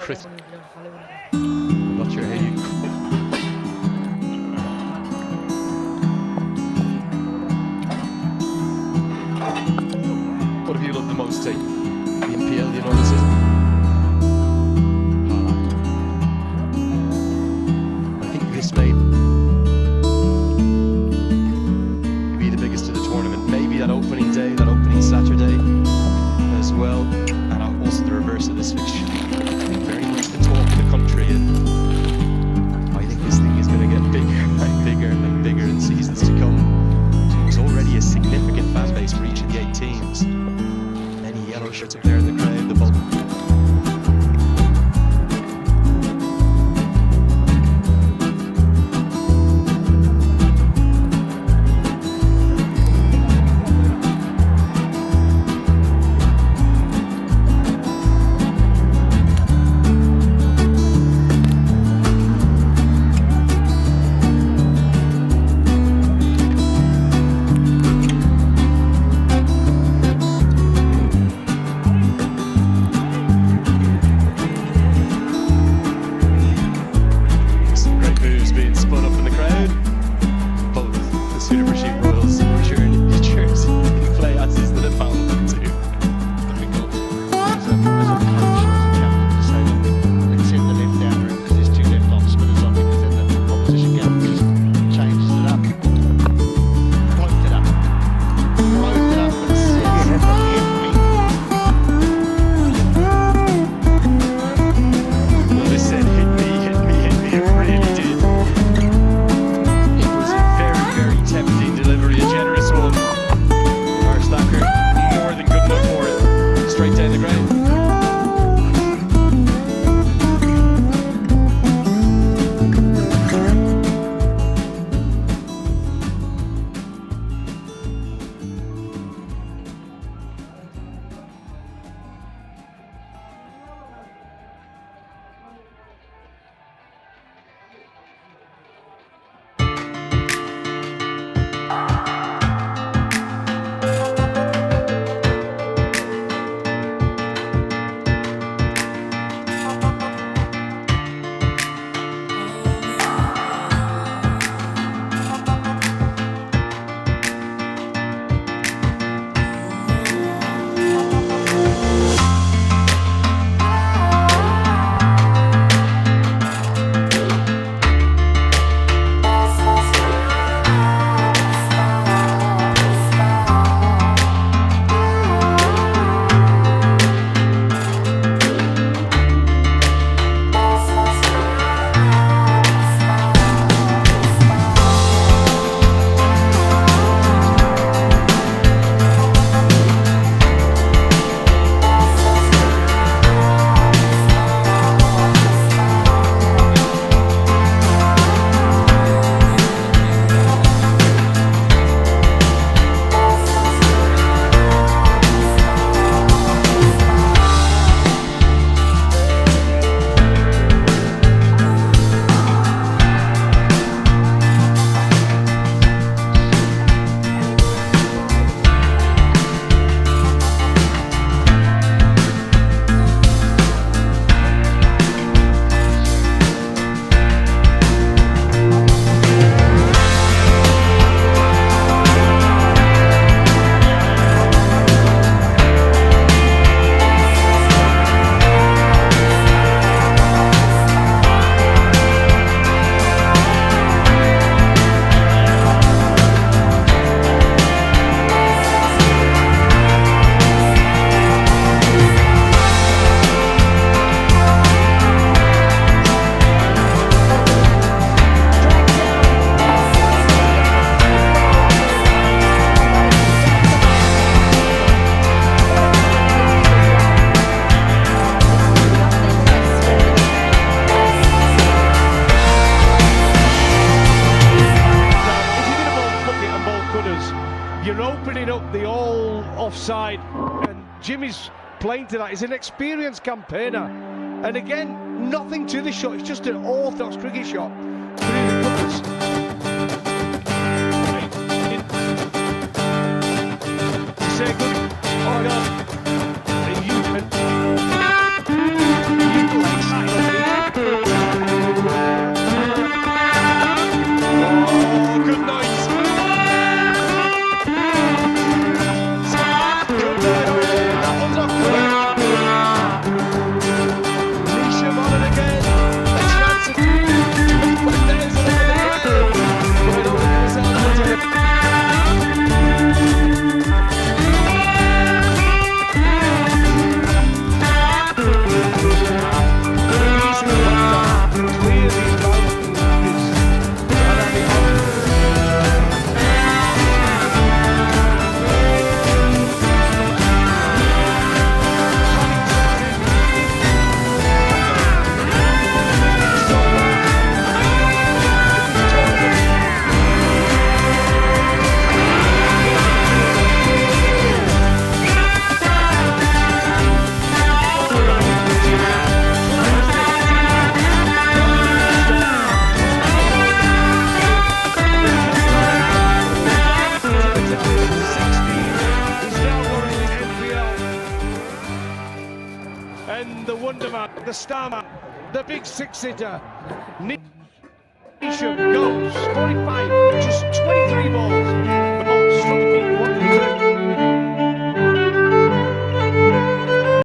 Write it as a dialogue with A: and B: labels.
A: Chris. Not sure how you. What have you loved the most, Tate? The NPL, you know this is. I think this may be the biggest of the tournament. Maybe that opening day, that opening Saturday as well, and also the reverse of this fixture. Very much the talk of the country, and I think this thing is going to get bigger and bigger and bigger in seasons to come. It's already a significant fan base for each of the 8 teams. Many yellow shirts up there in the crowd, the bulk.
B: offside, and Jimmy's playing to that. He's an experienced campaigner, and again, nothing to the shot. It's just an orthodox cricket shot through the covers. Say good. Oh no. You and the wonder man, the star man, the big six-hitter, Nisham goes 45, just 23 balls.